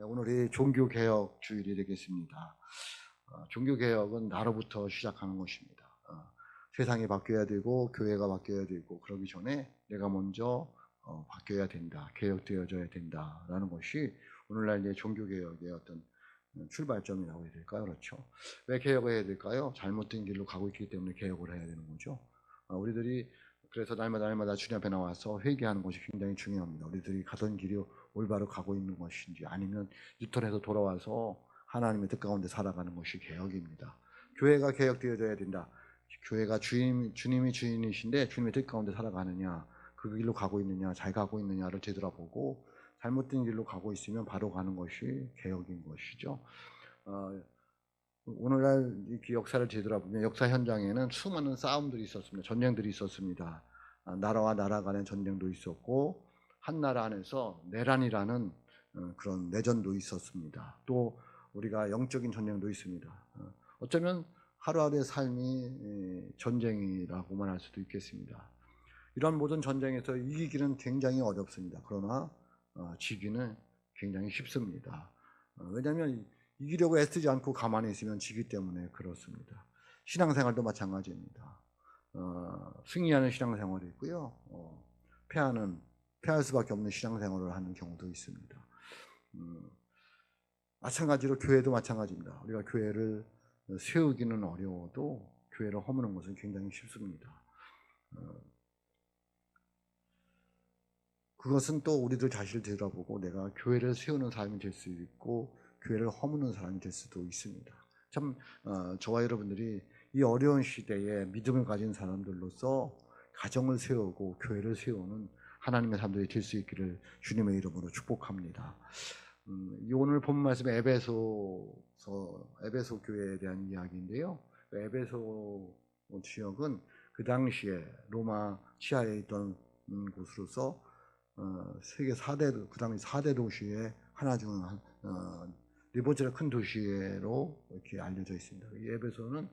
오늘이 종교개혁 주일이 되겠습니다. 종교개혁은 나로부터 시작하는 것입니다. 세상이 바뀌어야 되고 교회가 바뀌어야 되고 그러기 전에 내가 먼저 바뀌어야 된다, 개혁되어져야 된다라는 것이 오늘날 이제 종교개혁의 어떤 출발점이라고 해야 될까요? 그렇죠. 왜 개혁을 해야 될까요? 잘못된 길로 가고 있기 때문에 개혁을 해야 되는 거죠. 우리들이 그래서 날마다 주님 앞에 나와서 회개하는 것이 굉장히 중요합니다. 우리들이 가던 길이 올바로 가고 있는 것인지 아니면 유턴해서 돌아와서 하나님의 뜻 가운데 살아가는 것이 개혁입니다. 교회가 개혁되어져야 된다. 교회가 주님이 주인이신데 주님의 뜻 가운데 살아가느냐, 그 길로 가고 있느냐, 잘 가고 있느냐를 되돌아보고 잘못된 길로 가고 있으면 바로 가는 것이 개혁인 것이죠. 오늘날 이렇게 역사를 되돌아보면 역사 현장에는 수많은 싸움들이 있었습니다. 전쟁들이 있었습니다. 나라와 나라 간의 전쟁도 있었고 한 나라 안에서 내란이라는 그런 내전도 있었습니다. 또 우리가 영적인 전쟁도 있습니다. 어쩌면 하루하루의 삶이 전쟁이라고만 할 수도 있겠습니다. 이런 모든 전쟁에서 이기기는 굉장히 어렵습니다. 그러나 지기는 굉장히 쉽습니다. 왜냐하면 이기려고 애쓰지 않고 가만히 있으면 지기 때문에 그렇습니다. 신앙생활도 마찬가지입니다. 승리하는 신앙생활이 있고요. 패할 수밖에 없는 신앙생활을 하는 경우도 있습니다. 마찬가지로 교회도 마찬가지입니다. 우리가 교회를 세우기는 어려워도 교회를 허무는 것은 굉장히 쉽습니다. 그것은 또 우리들 자신을 되돌아보고 내가 교회를 세우는 사람이 될 수 있고 교회를 허무는 사람이 될 수도 있습니다. 참 저와 여러분들이 이 어려운 시대에 믿음을 가진 사람들로서 가정을 세우고 교회를 세우는 하나님의 사람들이 될 수 있기를 주님의 이름으로 축복합니다. 오늘 본 말씀은 에베소 교회에 대한 이야기인데요. 에베소 지역은 그 당시에 로마 치하에 있던 곳으로서 세계 4대, 그 당시 4대 도시의 하나 중 네 번째로 큰 도시로 이렇게 알려져 있습니다. 이 에베소는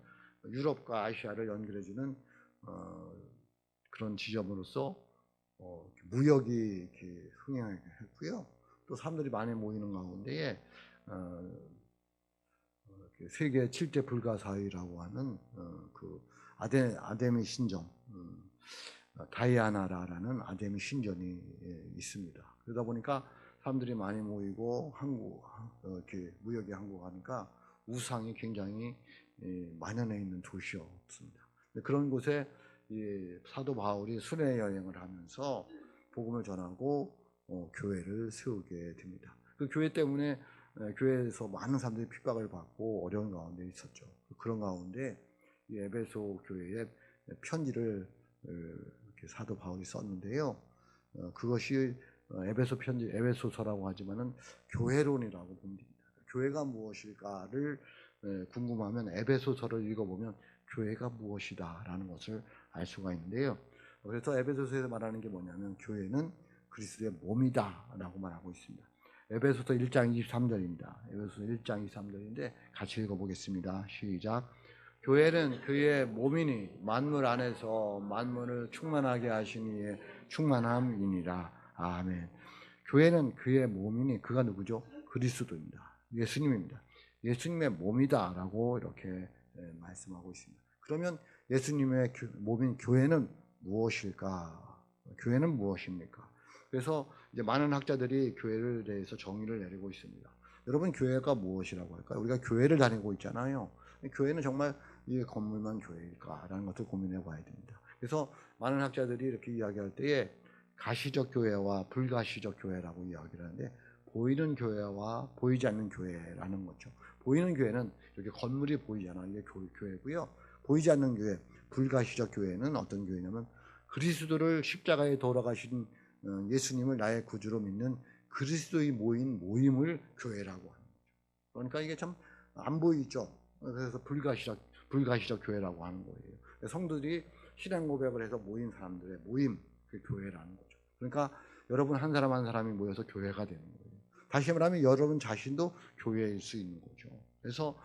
유럽과 아시아를 연결해주는 그런 지점으로서 무역이 이렇게 흥행했고요. 또 사람들이 많이 모이는 가운데에 세계 7대 불가사의라고 하는 그 아데미 신전, 다이아나라는 아데미 신전이 있습니다. 그러다 보니까 사람들이 많이 모이고 이렇게 무역이 항구가니까 우상이 굉장히 만연해 있는 도시였습니다. 그런 곳에 사도 바울이 순회 여행을 하면서 복음을 전하고 교회를 세우게 됩니다. 그 교회 때문에 교회에서 많은 사람들이 핍박을 받고 어려운 가운데 있었죠. 그런 가운데 이 에베소 교회에 편지를 이렇게 사도 바울이 썼는데요. 그것이 에베소 편지, 에베소서라고 하지만은 교회론이라고 봅니다. 교회가 무엇일까를 궁금하면 에베소서를 읽어보면 교회가 무엇이다라는 것을 알 수가 있는데요. 그래서 에베소서에서 말하는 게 뭐냐면 교회는 그리스도의 몸이다라고 말하고 있습니다. 에베소서 1장 23절입니다. 에베소서 1장 23절인데 같이 읽어보겠습니다. 시작. 교회는 그의 몸이니 만물 안에서 만물을 충만하게 하신 이의 충만함이니라. 아멘. 교회는 그의 몸이니 그가 누구죠? 그리스도입니다. 예수님입니다. 예수님의 몸이다라고 이렇게 말씀하고 있습니다. 그러면 예수님의 몸인 교회는 무엇일까? 교회는 무엇입니까? 그래서 이제 많은 학자들이 교회를 대해서 정의를 내리고 있습니다. 여러분, 교회가 무엇이라고 할까요? 우리가 교회를 다니고 있잖아요. 교회는 정말 이 건물만 교회일까라는 것을 고민해 봐야 됩니다. 그래서 많은 학자들이 이렇게 이야기할 때에 가시적 교회와 불가시적 교회라고 이야기를 하는데, 보이는 교회와 보이지 않는 교회라는 거죠. 보이는 교회는 이렇게 건물이 보이잖아요. 이게 교회고요. 보이지 않는 교회, 불가시적 교회는 어떤 교회냐면 그리스도를 십자가에 돌아가신 예수님을 나의 구주로 믿는 그리스도의 모임을 교회라고 하는 거죠. 그러니까 이게 참 안 보이죠. 그래서 불가시적 교회라고 하는 거예요. 성도들이 신앙 고백을 해서 모인 사람들의 모임, 그 교회라는 거죠. 그러니까 여러분 한 사람 한 사람이 모여서 교회가 되는 거예요. 다시 말하면 여러분 자신도 교회일 수 있는 거죠. 그래서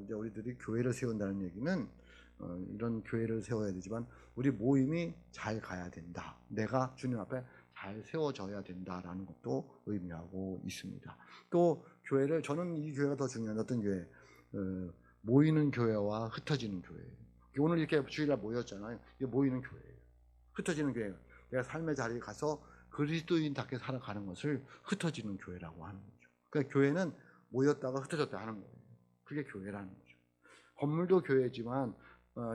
이제 우리들이 교회를 세운다는 얘기는 이런 교회를 세워야 되지만 우리 모임이 잘 가야 된다. 내가 주님 앞에 잘 세워져야 된다라는 것도 의미하고 있습니다. 또 교회를, 저는 이 교회가 더 중요한, 어떤 교회, 모이는 교회와 흩어지는 교회예요. 오늘 이렇게 주일날 모였잖아요. 이게 모이는 교회예요. 흩어지는 교회예요. 내가 삶의 자리에 가서 그리스도인답게 살아가는 것을 흩어지는 교회라고 하는 거죠. 그러니까 교회는 모였다가 흩어졌다 하는 거예요. 그게 교회라는 거죠. 건물도 교회지만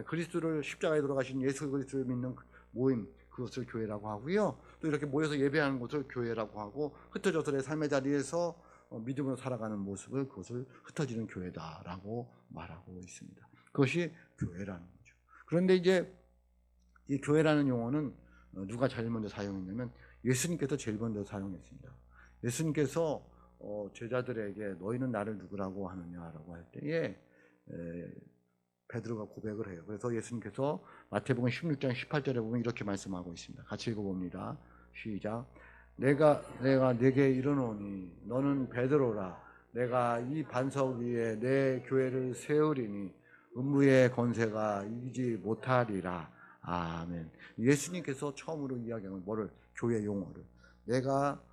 그리스도를, 십자가에 돌아가신 예수 그리스도를 믿는 모임, 그것을 교회라고 하고요. 또 이렇게 모여서 예배하는 것을 교회라고 하고, 흩어져서 내 삶의 자리에서 믿음으로 살아가는 모습을, 그것을 흩어지는 교회다라고 말하고 있습니다. 그것이 교회라는 거죠. 그런데 이제 이 교회라는 용어는 누가 제일 먼저 사용했냐면 예수님께서 제일 먼저 사용했습니다. 예수님께서 제자들에게 너희는 나를 누구라고 하느냐라고 할 때에 베드로가 고백을 해요. 그래서 예수님께서 마태복음 16장 18절에 보면 이렇게 말씀하고 있습니다. 같이 읽어봅니다. 시작. 내가 네게 이르노니 너는 베드로라. 내가 이 반석 위에 내 교회를 세우리니 음부의 권세가 이기지 못하리라. 아멘. 예수님께서 처음으로 이야기하는 뭐를? 교회 용어를. 내가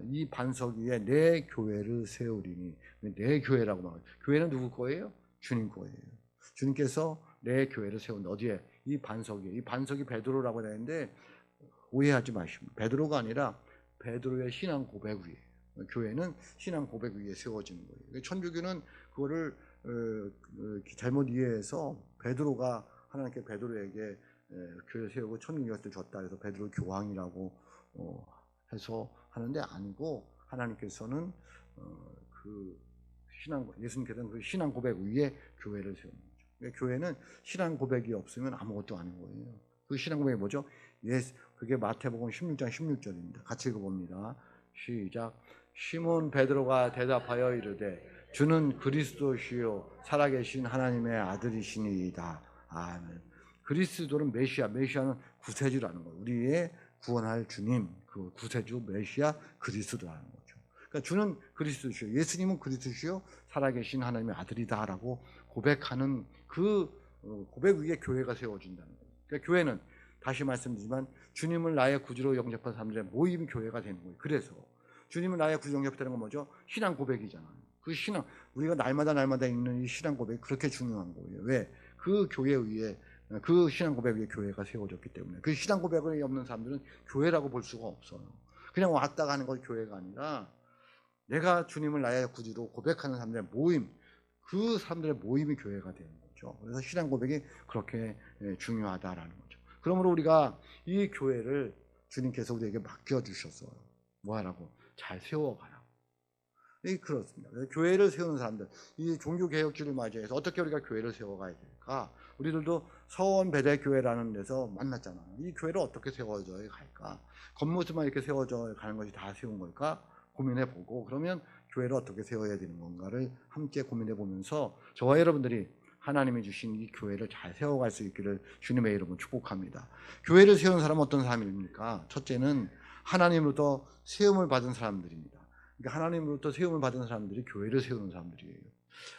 이 반석 위에 내 교회를 세우리니, 내 교회라고 말해요. 교회는 누구 거예요? 주님 거예요. 주님께서 내 교회를 세운다. 어디에? 이 반석 위에. 이 반석이 베드로라고 되는데 오해하지 마시고, 베드로가 아니라 베드로의 신앙 고백 위에, 교회는 신앙 고백 위에 세워지는 거예요. 천주교는 그거를 잘못 이해해서 베드로가, 하나님께 베드로에게 교회 세우고 천국역을 줬다 해서 베드로 교황이라고 해서 하는데 아니고, 하나님께서는 그 신앙, 예수님께서는 그 신앙 고백 위에 교회를 세우는 거죠. 그러니까 교회는 신앙 고백이 없으면 아무것도 아닌 거예요. 그 신앙 고백이 뭐죠? 그게 마태복음 16장 16절입니다. 같이 읽어봅니다. 시작. 시몬 베드로가 대답하여 이르되 주는 그리스도시요 살아계신 하나님의 아들이시니이다. 아멘. 그리스도는 메시아, 메시아는 구세주라는 거예요. 우리의 구원할 주님, 그 구세주 메시아 그리스도라는 거죠. 그러니까 주는 그리스도시요, 예수님은 그리스도시요 살아계신 하나님의 아들이다라고 고백하는 그 고백 위에 교회가 세워진다는 거예요. 그러니까 교회는, 다시 말씀드리지만, 주님을 나의 구주로 영접한 사람들의 모임 교회가 되는 거예요. 그래서 주님을 나의 구주로 영접하는 건 뭐죠? 신앙 고백이잖아요. 그 신앙, 우리가 날마다 읽는 이 신앙 고백이 그렇게 중요한 거예요. 왜? 그 교회 위에, 그 신앙 고백 위에 교회가 세워졌기 때문에. 그 신앙 고백이 없는 사람들은 교회라고 볼 수가 없어요. 그냥 왔다 가는 건 교회가 아니라, 내가 주님을 나의 구주로 고백하는 사람들의 모임, 그 사람들의 모임이 교회가 되는 거죠. 그래서 신앙 고백이 그렇게 중요하다라는 거죠. 그러므로 우리가 이 교회를 주님께서 우리에게 맡겨주셨어요. 뭐 하라고? 잘 세워가라고. 그렇습니다. 교회를 세우는 사람들, 이 종교개혁주를 맞이해서 어떻게 우리가 교회를 세워가야 될까? 우리들도 서원 베델교회라는 데서 만났잖아요. 이 교회를 어떻게 세워져야 할까? 겉모습만 이렇게 세워져 가는 것이 다 세운 걸까? 고민해보고, 그러면 교회를 어떻게 세워야 되는 건가를 함께 고민해보면서 저와 여러분들이 하나님이 주신 이 교회를 잘 세워갈 수 있기를 주님의 이름으로 축복합니다. 교회를 세운 사람은 어떤 사람입니까? 첫째는 하나님으로부터 세움을 받은 사람들입니다. 그러니까 하나님으로부터 세움을 받은 사람들이 교회를 세우는 사람들이에요.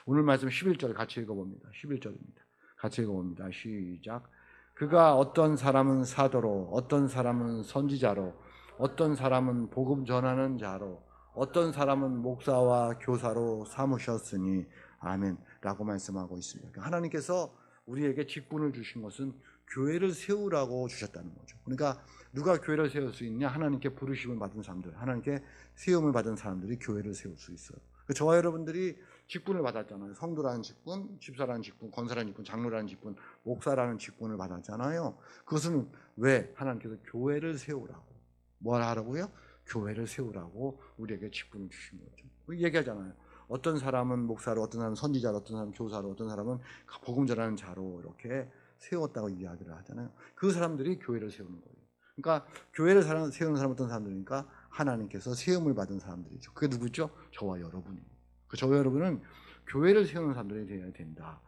오늘 말씀 11절 같이 읽어봅니다. 11절입니다. 같이 읽어봅니다. 시작. 그가 어떤 사람은 사도로, 어떤 사람은 선지자로, 어떤 사람은 복음 전하는 자로, 어떤 사람은 목사와 교사로 삼으셨으니 아멘 라고 말씀하고 있습니다. 하나님께서 우리에게 직분을 주신 것은 교회를 세우라고 주셨다는 거죠. 그러니까 누가 교회를 세울 수 있냐? 하나님께 부르심을 받은 사람들, 하나님께 세움을 받은 사람들이 교회를 세울 수 있어요. 저와 여러분들이 직분을 받았잖아요. 성도라는 직분, 집사라는 직분, 권사라는 직분, 장로라는 직분, 목사라는 직분을 받았잖아요. 그것은 왜? 하나님께서 교회를 세우라고. 뭘 하라고요? 교회를 세우라고 우리에게 직분을 주신 거죠. 얘기하잖아요. 어떤 사람은 목사로, 어떤 사람은 선지자로, 어떤 사람은 교사로, 어떤 사람은 복음 전하는 자로 이렇게 세웠다고 이야기를 하잖아요. 그 사람들이 교회를 세우는 거예요. 그러니까 교회를 세우는 사람은 어떤 사람들이니까 하나님께서 세움을 받은 사람들이죠. 그게 누구죠? 저와 여러분입니다. 저와 여러분은 교회를 세우는 사람들이 되어야 된다.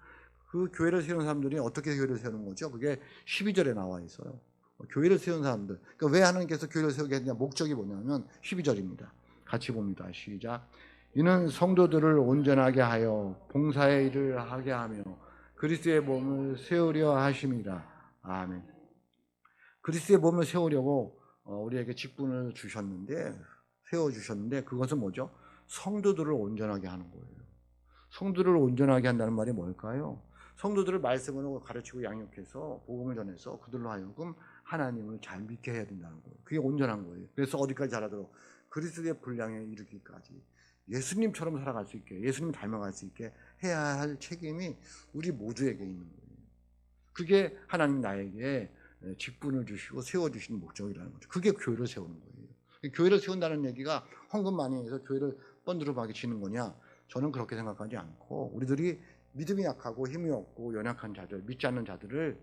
그 교회를 세우는 사람들이 어떻게 교회를 세우는 거죠? 그게 12절에 나와 있어요. 교회를 세우는 사람들. 그러니까 왜 하나님께서 교회를 세우게 했냐? 목적이 뭐냐면 12절입니다. 같이 봅니다. 시작. 이는 성도들을 온전하게 하여 봉사의 일을 하게 하며 그리스도의 몸을 세우려 하심이라. 아멘. 그리스도의 몸을 세우려고 우리에게 직분을 주셨는데, 세워주셨는데, 그것은 뭐죠? 성도들을 온전하게 하는 거예요. 성도들을 온전하게 한다는 말이 뭘까요? 성도들을 말씀으로 가르치고 양육해서 복음을 전해서 그들로 하여금 하나님을 잘 믿게 해야 된다는 거예요. 그게 온전한 거예요. 그래서 어디까지 자라도록 그리스도의 분량에 이르기까지 예수님처럼 살아갈 수 있게, 예수님 닮아갈 수 있게 해야 할 책임이 우리 모두에게 있는 거예요. 그게 하나님 나에게 직분을 주시고 세워주시는 목적이라는 거죠. 그게 교회를 세우는 거예요. 교회를 세운다는 얘기가 헌금 많이 해서 교회를 번드르하게 지는 거냐? 저는 그렇게 생각하지 않고, 우리들이 믿음이 약하고 힘이 없고 연약한 자들, 믿지 않는 자들을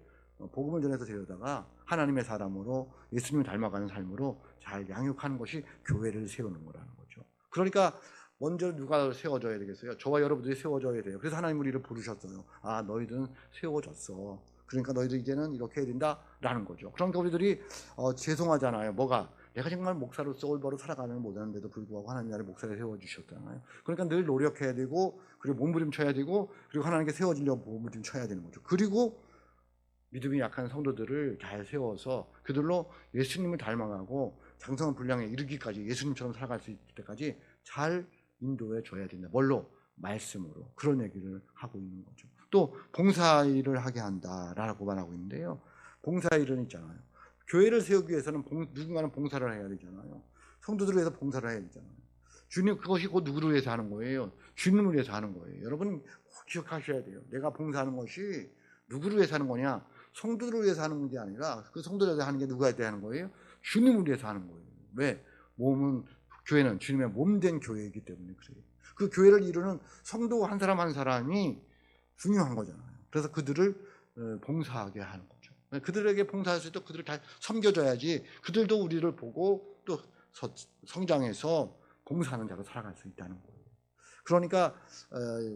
복음을 전해서 데려다가 하나님의 사람으로 예수님을 닮아가는 삶으로 잘 양육하는 것이 교회를 세우는 거라는 거죠. 그러니까 먼저 누가 세워져야 되겠어요? 저와 여러분들이 세워져야 돼요. 그래서 하나님 우리를 부르셨어요. 아, 너희들은 세워졌어. 그러니까 너희들 이제는 이렇게 해야 된다라는 거죠. 그러니까 우리들이 죄송하잖아요. 뭐가? 내가 정말 목사로서 올바로 살아가는 못하는데도 불구하고 하나님 나를 목사를 세워주셨잖아요. 그러니까 늘 노력해야 되고, 그리고 몸부림쳐야 되고, 그리고 하나님께 세워지려고 몸부림쳐야 되는 거죠. 그리고 믿음이 약한 성도들을 잘 세워서 그들로 예수님을 닮아가고 장성한 분량에 이르기까지, 예수님처럼 살아갈 수 있을 때까지 잘 인도해 줘야 된다. 뭘로? 말씀으로. 그런 얘기를 하고 있는 거죠. 또 봉사일을 하게 한다라고 말하고 있는데요. 봉사일은 있잖아요. 교회를 세우기 위해서는 누군가는 봉사를 해야 되잖아요. 성도들을 위해서 봉사를 해야 되잖아요. 주님, 그것이 곧 누구를 위해서 하는 거예요? 주님을 위해서 하는 거예요. 여러분 꼭 기억하셔야 돼요. 내가 봉사하는 것이 누구를 위해서 하는 거냐? 성도들을 위해서 하는 게 아니라, 그 성도들을 위해서 하는 게 누구에 대해 하는 거예요? 주님을 위해서 하는 거예요. 왜? 교회는 주님의 몸된 교회이기 때문에 그래요. 그 교회를 이루는 성도 한 사람 한 사람이 중요한 거잖아요. 그래서 그들을 봉사하게 하는 거죠. 그들에게 봉사할 수 있도록 그들을 잘 섬겨줘야지 그들도 우리를 보고 또 성장해서 봉사하는 자로 살아갈 수 있다는 거예요. 그러니까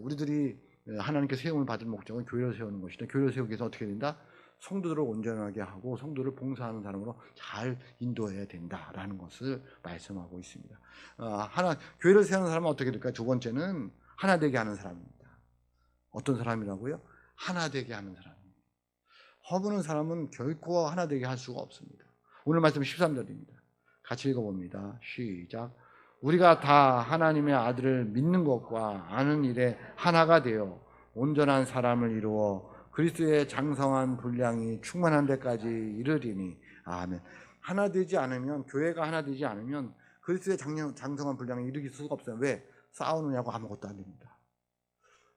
우리들이 하나님께 세움을 받은 목적은 교회를 세우는 것이다. 교회를 세우기 위해서 어떻게 된다? 성도들을 온전하게 하고 성도를 봉사하는 사람으로 잘 인도해야 된다라는 것을 말씀하고 있습니다. 교회를 세우는 사람은 어떻게 될까요? 두 번째는 하나 되게 하는 사람입니다. 어떤 사람이라고요? 하나 되게 하는 사람입니다. 허무는 사람은 결코 하나 되게 할 수가 없습니다. 오늘 말씀 13절입니다. 같이 읽어봅니다. 시작. 우리가 다 하나님의 아들을 믿는 것과 아는 일에 하나가 되어 온전한 사람을 이루어 그리스도의 장성한 분량이 충만한 데까지 이르리니. 아멘. 하나 되지 않으면, 교회가 하나 되지 않으면 그리스도의 장성한 분량에 이르길 수가 없어요. 왜? 싸우느냐고 아무것도 안 됩니다.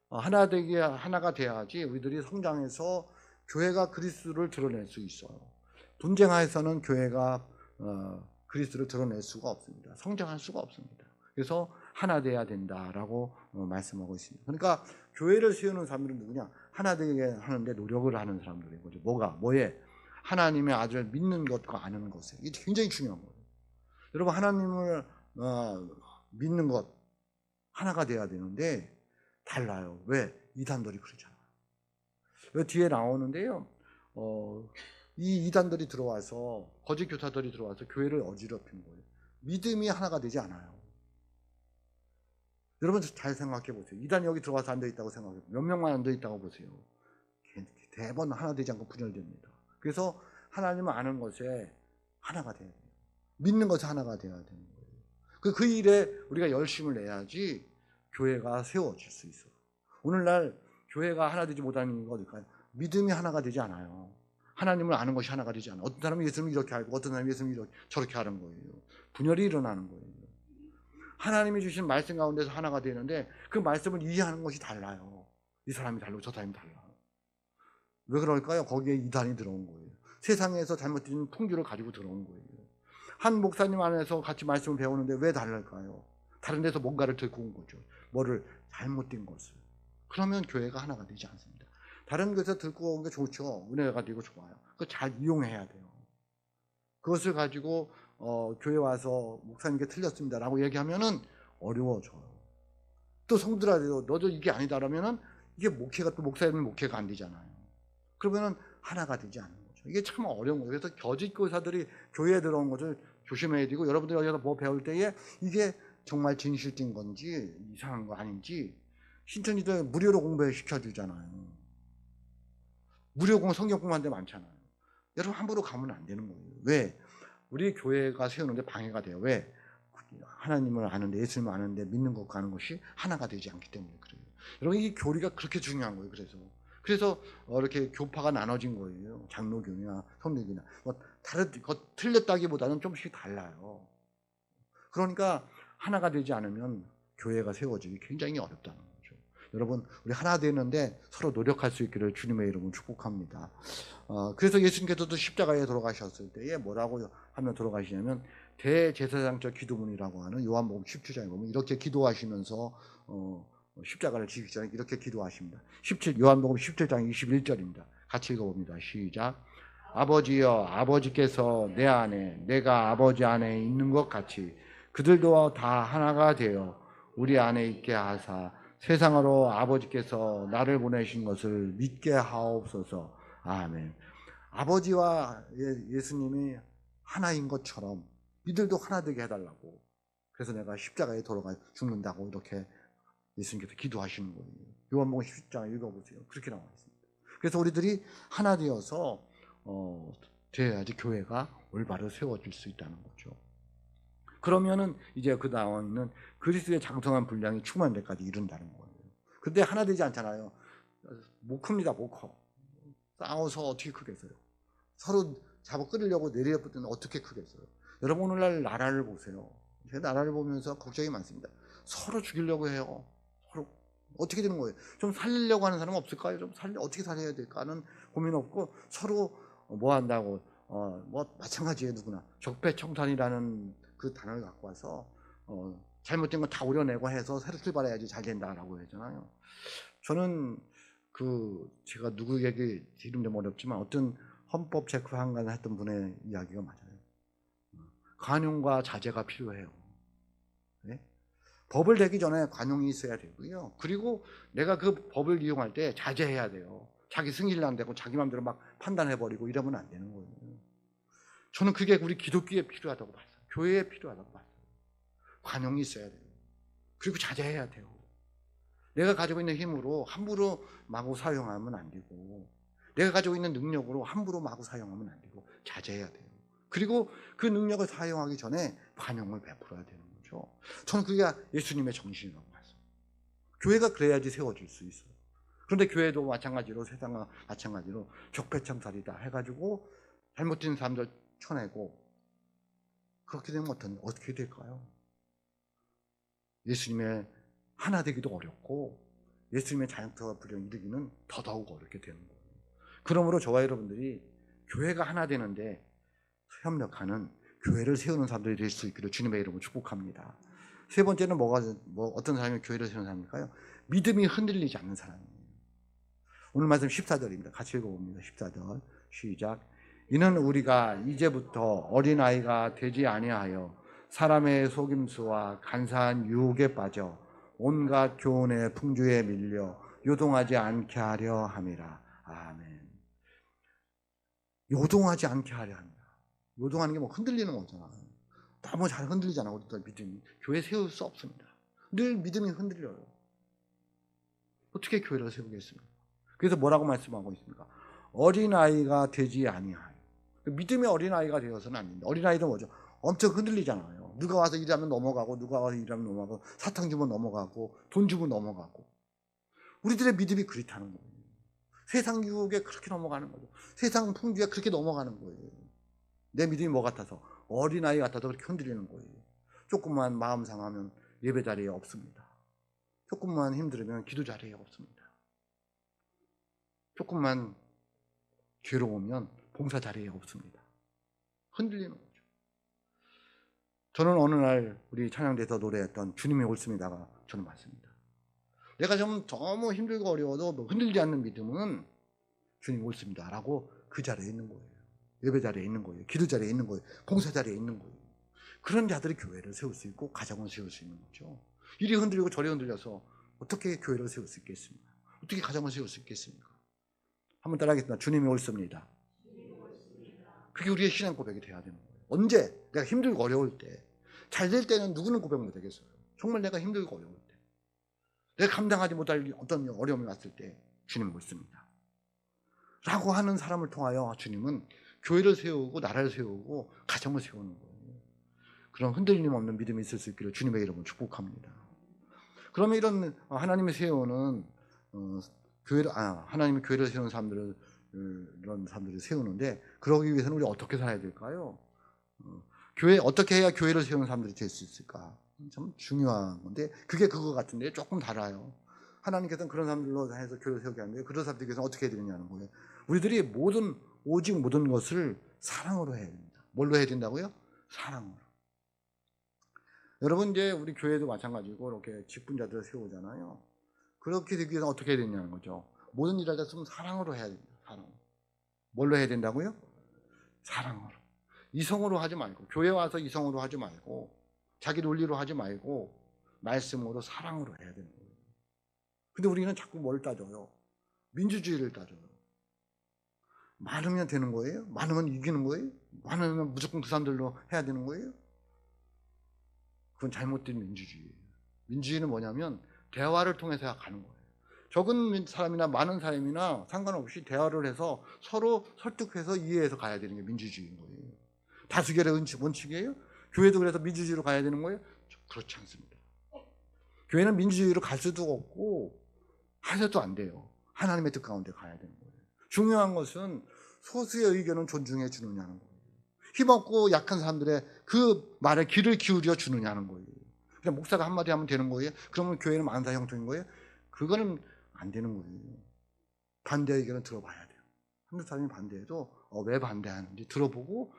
하나가 돼야지 우리들이 성장해서 교회가 그리스도를 드러낼 수 있어요. 분쟁하에서는 교회가 그리스도를 드러낼 수가 없습니다. 성장할 수가 없습니다. 그래서 하나 돼야 된다라고 말씀하고 있습니다. 그러니까 교회를 세우는 사람들은 누구냐? 하나 되게 하는데 노력을 하는 사람들인 거죠. 뭐에? 하나님의 아들을 믿는 것과 아는 것에. 이게 굉장히 중요한 거예요. 여러분, 하나님을 믿는 것 하나가 돼야 되는데 달라요. 왜? 이단들이 그러잖아요. 뒤에 나오는데요. 이 이단들이 들어와서, 거짓 교사들이 들어와서 교회를 어지럽힌 거예요. 믿음이 하나가 되지 않아요. 여러분 잘 생각해 보세요. 이단이 여기 들어와서 앉아 있다고 생각해요. 몇 명만 앉아 있다고 보세요. 대번 하나 되지 않고 분열됩니다. 그래서 하나님을 아는 것에 하나가 돼야 돼요. 믿는 것에 하나가 돼야 되는 거예요. 그 일에 우리가 열심을 내야지 교회가 세워질 수 있어요. 오늘날 교회가 하나 되지 못하는 이유가 어딜까요? 믿음이 하나가 되지 않아요. 하나님을 아는 것이 하나가 되지 않아요. 어떤 사람은 예수님을 이렇게 알고 어떤 사람은 예수님을 저렇게 하는 거예요. 분열이 일어나는 거예요. 하나님이 주신 말씀 가운데서 하나가 되는데 그 말씀을 이해하는 것이 달라요. 이 사람이 달라요. 저 사람이 달라요. 왜 그럴까요? 거기에 이단이 들어온 거예요. 세상에서 잘못된 풍주를 가지고 들어온 거예요. 한 목사님 안에서 같이 말씀을 배우는데 왜 다를까요? 다른 데서 뭔가를 듣고 온 거죠. 뭐를? 잘못된 것을. 그러면 교회가 하나가 되지 않습니다. 다른 곳에서 듣고 온 게 좋죠. 은혜가 되고 좋아요. 그거 잘 이용해야 돼요. 그것을 가지고 교회 와서 목사님께 틀렸습니다라고 얘기하면은 어려워져요. 또 성도들한테도 너도 이게 아니다라면은 이게 목회가 또 목사님 목회가 안 되잖아요. 그러면은 하나가 되지 않는 거죠. 이게 참 어려운 거예요. 그래서 거짓 교사들이 교회에 들어온 것을 조심해야 되고, 여러분들이 여기서 뭐 배울 때에 이게 정말 진실된 건지 이상한 거 아닌지 신천지도 무료로 공부해 시켜주잖아요. 무료 성경 공부하는 데 많잖아요. 여러분 함부로 가면 안 되는 거예요. 왜? 우리 교회가 세우는데 방해가 돼요. 왜? 하나님을 아는데, 예수님을 아는데 믿는 것과 하는 것이 하나가 되지 않기 때문에 그래요. 여러분, 이 교리가 그렇게 중요한 거예요. 그래서 이렇게 교파가 나눠진 거예요. 장로교나 성례교나 뭐 틀렸다기보다는 좀씩 달라요. 그러니까 하나가 되지 않으면 교회가 세워지기 굉장히 어렵다는 거죠. 여러분, 우리 하나 되는데 서로 노력할 수 있기를 주님의 이름으로 축복합니다. 그래서 예수님께서도 십자가에 돌아가셨을 때에 뭐라고 하면 돌아가시냐면, 대제사장적 기도문이라고 하는 요한복음 17장에 보면 이렇게 기도하시면서 십자가를 지기 전에 이렇게 기도하십니다. 요한복음 17장 21절입니다. 같이 읽어봅니다. 시작. 아버지여, 아버지께서 내 안에 내가 아버지 안에 있는 것 같이 그들도 다 하나가 되어 우리 안에 있게 하사 세상으로 아버지께서 나를 보내신 것을 믿게 하옵소서. 아멘. 아버지와 예수님이 하나인 것처럼 이들도 하나 되게 해달라고. 그래서 내가 십자가에 돌아가 죽는다고 이렇게 예수님께서 기도하시는 거예요. 요한복음 10장 읽어보세요. 그렇게 나와 있습니다. 그래서 우리들이 하나 되어서 되어야지 교회가 올바로 세워질 수 있다는 거죠. 그러면은 이제 그 다음에는 그리스도의 장성한 분량이 충만한 데까지 이른다는 거예요. 근데 하나 되지 않잖아요. 못 큽니다. 못 커. 싸워서 어떻게 크겠어요? 서로 잡아 끌으려고 내려붙으면 어떻게 크겠어요? 여러분, 오늘날 나라를 보세요. 제 나라를 보면서 걱정이 많습니다. 서로 죽이려고 해요. 서로. 어떻게 되는 거예요? 좀 살리려고 하는 사람 없을까요? 어떻게 살려야 될까 하는 고민 없고 서로 뭐 한다고 뭐 마찬가지예요. 누구나 적폐청산이라는 그 단어를 갖고 와서 잘못된 거 다 우려내고 해서 새로 출발해야지 잘 된다라고 하잖아요. 저는 제가 누구에게 이름 좀 어렵지만 어떤 헌법 체크 한간을 했던 분의 이야기가 맞아요. 관용과 자제가 필요해요. 네? 법을 내기 전에 관용이 있어야 되고요. 그리고 내가 그 법을 이용할 때 자제해야 돼요. 자기 승질 안 되고 자기 마음대로 막 판단해버리고 이러면 안 되는 거예요. 저는 그게 우리 기독교에 필요하다고 봤어요. 교회에 필요하다고 봤어요. 관용이 있어야 돼요. 그리고 자제해야 돼요. 내가 가지고 있는 힘으로 함부로 마구 사용하면 안 되고, 내가 가지고 있는 능력으로 함부로 마구 사용하면 안 되고 자제해야 돼요. 그리고 그 능력을 사용하기 전에 관용을 베풀어야 되는 거죠. 저는 그게 예수님의 정신이라고 봤어요. 교회가 그래야지 세워질 수 있어요. 그런데 교회도 마찬가지로, 세상과 마찬가지로 적폐청산이다 해가지고 잘못된 사람들 쳐내고, 그렇게 되면 어떻게 될까요? 예수님의 하나 되기도 어렵고 예수님의 자연스러운 분량 이루기는 더더욱 어렵게 되는 거예요. 그러므로 저와 여러분들이 교회가 하나 되는데 협력하는, 교회를 세우는 사람들이 될 수 있기를 주님의 이름으로 축복합니다. 세 번째는 어떤 사람이 교회를 세우는 사람일까요? 믿음이 흔들리지 않는 사람이에요. 오늘 말씀 14절입니다. 같이 읽어봅니다. 14절 시작. 이는 우리가 이제부터 어린아이가 되지 아니하여 사람의 속임수와 간사한 유혹에 빠져 온갖 교훈의 풍조에 밀려 요동하지 않게 하려 함이라. 아멘. 요동하지 않게 하려 합니다. 요동하는 게 뭐 흔들리는 거잖아. 너무 잘 흔들리잖아. 우리들 믿음이. 교회 세울 수 없습니다. 늘 믿음이 흔들려요. 어떻게 교회를 세우겠습니까? 그래서 뭐라고 말씀하고 있습니까? 어린아이가 되지 아니하여. 믿음의 어린아이가 되어서는 안 됩니다. 어린아이도 뭐죠? 엄청 흔들리잖아요. 누가 와서 일하면 넘어가고, 누가 와서 일하면 넘어가고, 사탕 주면 넘어가고, 돈 주면 넘어가고. 우리들의 믿음이 그렇다는 거예요. 세상 유혹에 그렇게 넘어가는 거죠. 세상 풍조에 그렇게 넘어가는 거예요. 내 믿음이 뭐 같아서? 어린아이 같아서 그렇게 흔들리는 거예요. 조금만 마음 상하면 예배 자리에 없습니다. 조금만 힘들으면 기도 자리에 없습니다. 조금만 괴로우면 봉사 자리에 없습니다. 흔들리는 거죠. 저는 어느 날 우리 찬양대에서 노래했던 주님이 옳습니다가 저는 맞습니다. 내가 좀 너무 힘들고 어려워도 흔들리지 않는 믿음은 주님이 옳습니다라고 그 자리에 있는 거예요. 예배 자리에 있는 거예요. 기도 자리에 있는 거예요. 봉사 자리에 있는 거예요. 그런 자들이 교회를 세울 수 있고 가정을 세울 수 있는 거죠. 이리 흔들리고 저리 흔들려서 어떻게 교회를 세울 수 있겠습니까? 어떻게 가정을 세울 수 있겠습니까? 한번 따라하겠습니다. 주님이 옳습니다. 그게 우리의 신앙 고백이 돼야 되는 거예요. 언제? 내가 힘들고 어려울 때. 잘 될 때는 누구는 고백 못 하겠어요. 정말 내가 힘들고 어려울 때. 내가 감당하지 못할 어떤 어려움이 왔을 때 주님 옳습니다. 라고 하는 사람을 통하여 주님은 교회를 세우고 나라를 세우고 가정을 세우는 거예요. 그런 흔들림 없는 믿음이 있을 수 있기를 주님의 이름으로 축복합니다. 그러면 이런 하나님이 세우는 하나님이 교회를 세우는 사람들을 이런 사람들을 세우는데, 그러기 위해서는 우리 어떻게 살아야 될까요? 교회 어떻게 해야 교회를 세우는 사람들이 될 수 있을까? 참 중요한 건데, 그게 그거 같은데 조금 달라요. 하나님께서는 그런 사람들로 해서 교회를 세우게 하는데, 그런 사람들께서는 어떻게 해야 되느냐는 거예요. 우리들이 오직 모든 것을 사랑으로 해야 됩니다. 뭘로 해야 된다고요? 사랑으로. 여러분, 이제 우리 교회도 마찬가지고 이렇게 직분자들을 세우잖아요. 그렇게 되기 위해서 어떻게 해야 되냐는 거죠. 모든 일을 할 때 사랑으로 해야 됩니다. 사랑으로. 뭘로 해야 된다고요? 사랑으로. 이성으로 하지 말고, 교회 와서 이성으로 하지 말고, 자기 논리로 하지 말고 말씀으로 사랑으로 해야 되는 거예요. 근데 우리는 자꾸 뭘 따져요? 민주주의를 따져요. 많으면 되는 거예요? 많으면 이기는 거예요? 많으면 무조건 그 사람들로 해야 되는 거예요? 그건 잘못된 민주주의예요. 민주주의는 뭐냐면 대화를 통해서 가는 거예요. 적은 사람이나 많은 사람이나 상관없이 대화를 해서 서로 설득해서 이해해서 가야 되는 게 민주주의인 거예요. 다수결의 원칙이에요? 교회도 그래서 민주주의로 가야 되는 거예요? 그렇지 않습니다. 교회는 민주주의로 갈 수도 없고 해서도 안 돼요. 하나님의 뜻 가운데 가야 되는 거예요. 중요한 것은 소수의 의견은 존중해 주느냐는 거예요. 힘없고 약한 사람들의 그 말에 귀를 기울여 주느냐는 거예요. 그냥 목사가 한마디 하면 되는 거예요? 그러면 교회는 만사 형통인 거예요? 그거는 안 되는 거예요. 반대 의견은 들어봐야 돼요. 한두 사람이 반대해도 왜 반대하는지 들어보고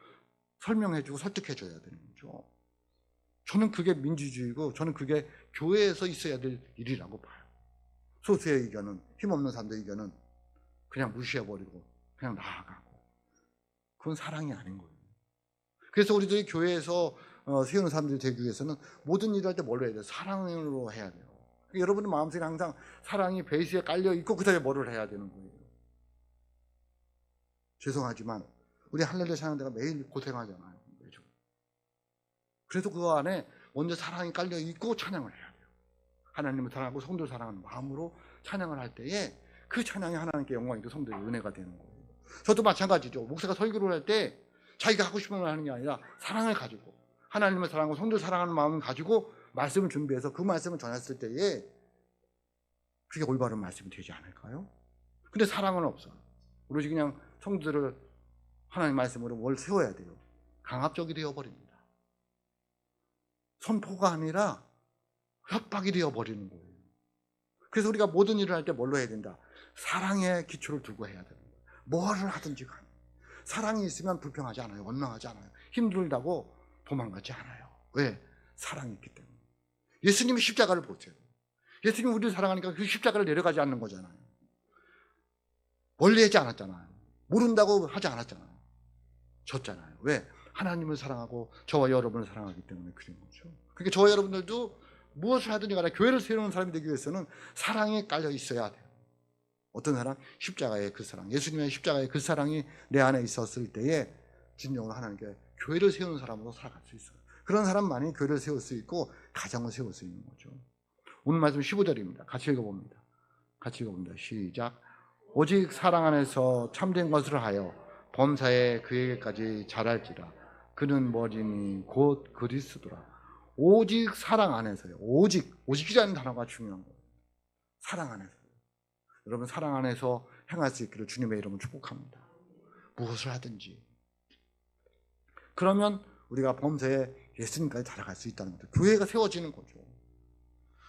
설명해주고 설득해줘야 되는 거죠. 저는 그게 민주주의고, 저는 그게 교회에서 있어야 될 일이라고 봐요. 소수의 의견은, 힘없는 사람들의 의견은 그냥 무시해버리고 그냥 나아가고, 그건 사랑이 아닌 거예요. 그래서 우리들이 교회에서 세우는 사람들이 되기 위해서는 모든 일을 할 때 뭘로 해야 돼요? 사랑으로 해야 돼요. 여러분의 마음속에 항상 사랑이 베이스에 깔려 있고 그 다음에 뭐를 해야 되는 거예요. 죄송하지만 우리 할렐루야 찬양대가 매일 고생하잖아요. 매주. 그래서 그 안에 먼저 사랑이 깔려 있고 찬양을 해야 돼요. 하나님을 사랑하고 성도를 사랑하는 마음으로 찬양을 할 때에 그 찬양이 하나님께 영광이고 성도의 은혜가 되는 거예요. 저도 마찬가지죠. 목사가 설교를 할 때 자기가 하고 싶은 걸 하는 게 아니라 사랑을 가지고, 하나님을 사랑하고 성도를 사랑하는 마음을 가지고 말씀을 준비해서 그 말씀을 전했을 때에 그게 올바른 말씀이 되지 않을까요? 근데 사랑은 없어요. 오로지 그냥 성도들을 하나님 말씀으로 뭘 세워야 돼요. 강압적이 되어버립니다. 선포가 아니라 협박이 되어버리는 거예요. 그래서 우리가 모든 일을 할 때 뭘로 해야 된다? 사랑의 기초를 두고 해야 됩니다. 뭐를 하든지 간에 사랑이 있으면 불평하지 않아요. 원망하지 않아요. 힘들다고 도망가지 않아요. 왜? 사랑이 있기 때문에. 예수님이 십자가를 보세요. 예수님이 우리를 사랑하니까 그 십자가를 내려가지 않는 거잖아요. 멀리 하지 않았잖아요. 모른다고 하지 않았잖아요. 졌잖아요. 왜? 하나님을 사랑하고 저와 여러분을 사랑하기 때문에 그런 거죠. 그러니까 저와 여러분들도 무엇을 하든지 간에 교회를 세우는 사람이 되기 위해서는 사랑에 깔려 있어야 돼요. 어떤 사랑? 십자가의 그 사랑. 예수님의 십자가의 그 사랑이 내 안에 있었을 때에 진정으로 하나님께 교회를 세우는 사람으로 살아갈 수 있어요. 그런 사람만이 교회를 세울 수 있고 가정을 세울 수 있는 거죠. 오늘 말씀 15절입니다. 같이 읽어봅니다. 시작. 오직 사랑 안에서 참된 것을 하여 범사에 그에게까지 자랄지라. 그는 뭐지니 곧 그리스도라. 오직 사랑 안에서요. 오직이라는 단어가 중요한 거예요. 사랑 안에서. 여러분, 사랑 안에서 행할 수 있기를 주님의 이름으로 축복합니다. 무엇을 하든지. 그러면 우리가 범사에 예수님까지 자라갈 수 있다는 거죠. 교회가 세워지는 거죠.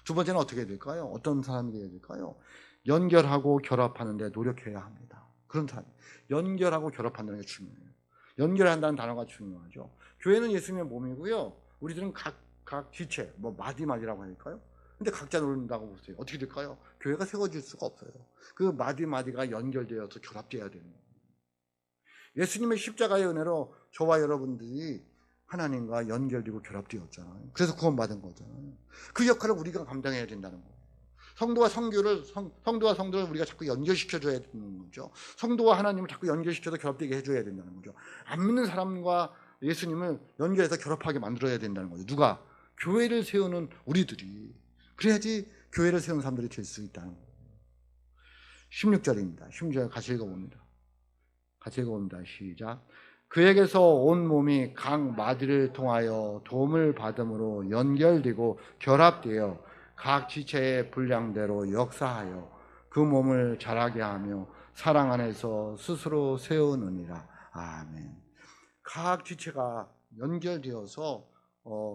두 번째는 어떻게 될까요? 어떤 사람이 되어야 될까요? 연결하고 결합하는 데 노력해야 합니다. 그런 사람. 연결하고 결합한다는 게 중요해요. 연결한다는 단어가 중요하죠. 교회는 예수님의 몸이고요. 우리들은 각 지체, 마디마디라고 할까요? 근데 각자 노른다고 보세요. 어떻게 될까요? 교회가 세워질 수가 없어요. 그 마디마디가 연결되어서 결합되어야 되는 거예요. 예수님의 십자가의 은혜로 저와 여러분들이 하나님과 연결되고 결합되었잖아요. 그래서 구원받은 거잖아요. 그 역할을 우리가 감당해야 된다는 거예요. 성도와 성도를 우리가 자꾸 연결시켜줘야 되는 거죠. 성도와 하나님을 자꾸 연결시켜서 결합되게 해줘야 된다는 거죠. 안 믿는 사람과 예수님을 연결해서 결합하게 만들어야 된다는 거죠. 누가? 교회를 세우는 우리들이. 그래야지 교회를 세우는 사람들이 될 수 있다는 거예요. 16절입니다. 16절 같이 읽어봅니다. 시작. 그에게서 온 몸이 각 마디를 통하여 도움을 받음으로 연결되고 결합되어 각 지체의 분량대로 역사하여 그 몸을 자라게 하며 사랑 안에서 스스로 세우느니라. 아멘. 각 지체가 연결되어서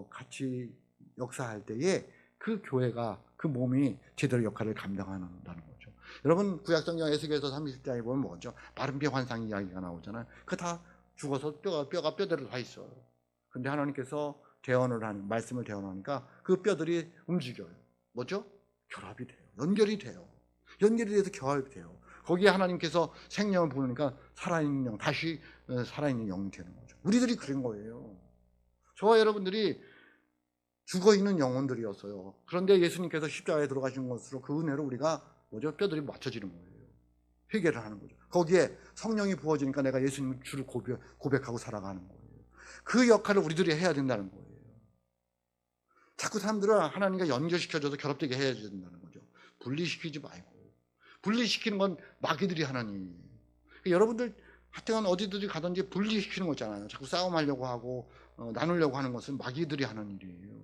같이 역사할 때에 그 교회가, 그 몸이 제대로 역할을 감당한다는 거죠. 여러분, 구약성경 에스겔서 30장에 보면 뭐죠? 마른 뼈 환상 이야기가 나오잖아요. 그 다 죽어서 뼈가 뼈대로 다 있어요. 근데 하나님께서 말씀을 대언하니까 그 뼈들이 움직여요. 뭐죠? 결합이 돼요. 연결이 돼요. 연결이 돼서 결합이 돼요. 거기에 하나님께서 생명을 부으니까 살아있는 영, 다시 살아있는 영이 되는 거죠. 우리들이 그런 거예요. 저와 여러분들이 죽어있는 영혼들이었어요. 그런데 예수님께서 십자가에 들어가신 것으로 그 은혜로 우리가 뭐죠? 뼈들이 맞춰지는 거예요. 회개를 하는 거죠. 거기에 성령이 부어지니까 내가 예수님을 주를 고백하고 살아가는 거예요. 그 역할을 우리들이 해야 된다는 거예요. 자꾸 사람들은 하나님과 연결시켜줘서 결합되게 해야 된다는 거죠. 분리시키지 말고. 분리시키는 건 마귀들이 하나님이에요. 여러분들 하여튼 어디든지 가든지 분리시키는 거 있잖아요. 자꾸 싸움하려고 하고 나누려고 하는 것은 마귀들이 하는 일이에요.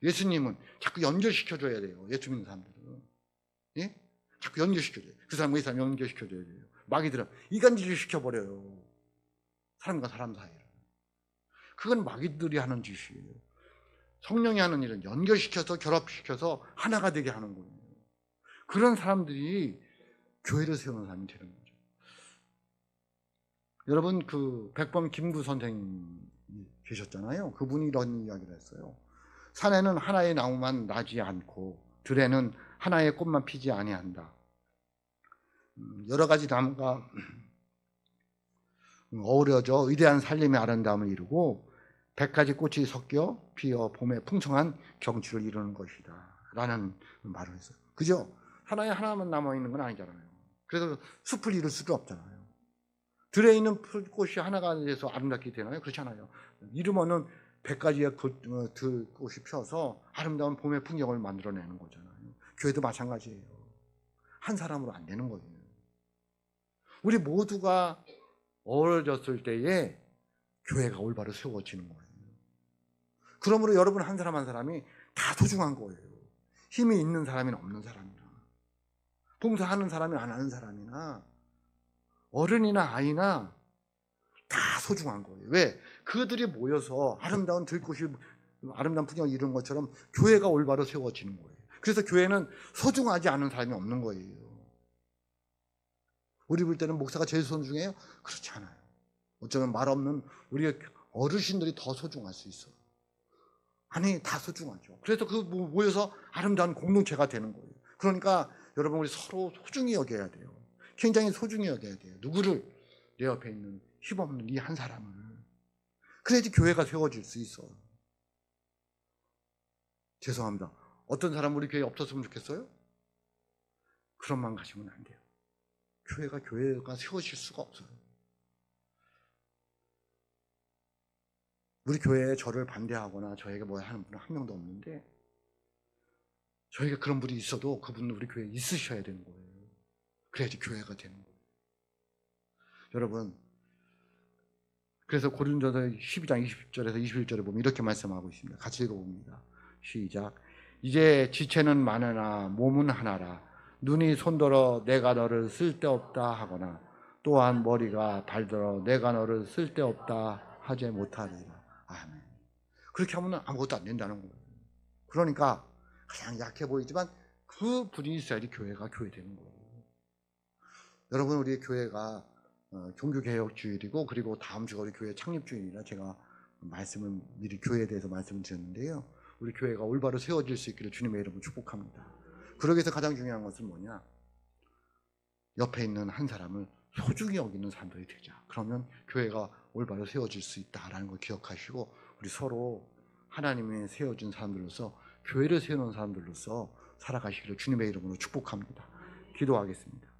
예수님은 자꾸 연결시켜줘야 돼요. 예수 믿는 사람들은. 예? 자꾸 연결시켜줘요. 그 사람과 이 사람 연결시켜줘야 돼요. 마귀들은 이간질을 시켜버려요. 사람과 사람 사이를. 그건 마귀들이 하는 짓이에요. 성령이 하는 일은 연결시켜서 결합시켜서 하나가 되게 하는 거예요. 그런 사람들이 교회를 세우는 사람이 되는 거죠. 여러분, 그 백범 김구 선생님 계셨잖아요. 그분이 이런 이야기를 했어요. 산에는 하나의 나무만 나지 않고 들에는 하나의 꽃만 피지 아니한다. 여러 가지 나무가 어우러져 위대한 살림의 아름다움을 이루고 100가지 꽃이 섞여 피어 봄의 풍성한 경치를 이루는 것이다 라는 말을 했어요. 그죠? 하나만 남아있는 건 아니잖아요. 그래서 숲을 이룰 수도 없잖아요. 들에 있는 풀꽃이 하나가 돼서 아름답게 되나요? 그렇지 않아요. 이루면은 100가지의 들꽃이 펴서 아름다운 봄의 풍경을 만들어내는 거잖아요. 교회도 마찬가지예요. 한 사람으로 안 되는 거예요. 우리 모두가 어려졌을 때에 교회가 올바로 세워지는 거예요. 그러므로 여러분 한 사람 한 사람이 다 소중한 거예요. 힘이 있는 사람이나 없는 사람이나, 봉사하는 사람이나 안 하는 사람이나, 어른이나 아이나 다 소중한 거예요. 왜? 그들이 모여서 아름다운 들꽃이 아름다운 풍경을 이루는 것처럼 교회가 올바로 세워지는 거예요. 그래서 교회는 소중하지 않은 사람이 없는 거예요. 우리 볼 때는 목사가 제일 소중해요? 그렇지 않아요. 어쩌면 말 없는 우리 어르신들이 더 소중할 수 있어요. 아니, 다 소중하죠. 그래서 그 모여서 아름다운 공동체가 되는 거예요. 그러니까 여러분, 우리 서로 소중히 여겨야 돼요. 굉장히 소중히 여겨야 돼요. 누구를? 내 옆에 있는 힘없는 이 한 사람을. 그래야지 교회가 세워질 수 있어. 죄송합니다. 어떤 사람 우리 교회에 없었으면 좋겠어요? 그런 마음 가지면 안 돼요. 교회가 세워질 수가 없어요. 우리 교회에 저를 반대하거나 저에게 뭐 하는 분은 한 명도 없는데, 저에게 그런 분이 있어도 그분은 우리 교회에 있으셔야 되는 거예요. 그래야지 교회가 되는 거예요. 여러분, 그래서 고린도서 12장 20절에서 21절에 보면 이렇게 말씀하고 있습니다. 같이 읽어봅니다. 시작. 이제 지체는 많으나 몸은 하나라. 눈이 손들어 내가 너를 쓸데없다 하거나 또한 머리가 발들어 내가 너를 쓸데없다 하지 못하리라. 아멘. 그렇게 하면 아무것도 안 된다는 거예요. 그러니까 가장 약해 보이지만 그 분이 있어야지 교회가 교회되는 거예요. 여러분, 우리 교회가 종교개혁주일이고, 그리고 다음 주가 우리 교회 창립주일이라 제가 말씀을 미리 교회에 대해서 말씀을 드렸는데요. 우리 교회가 올바로 세워질 수 있기를 주님의 이름으로 축복합니다. 그러기 위해서 가장 중요한 것은 뭐냐? 옆에 있는 한 사람을 소중히 여기는 사람들이 되자. 그러면 교회가 올바로 세워질 수 있다라는 걸 기억하시고, 우리 서로 하나님이 세워준 사람들로서, 교회를 세우는 사람들로서 살아가시기를 주님의 이름으로 축복합니다. 기도하겠습니다.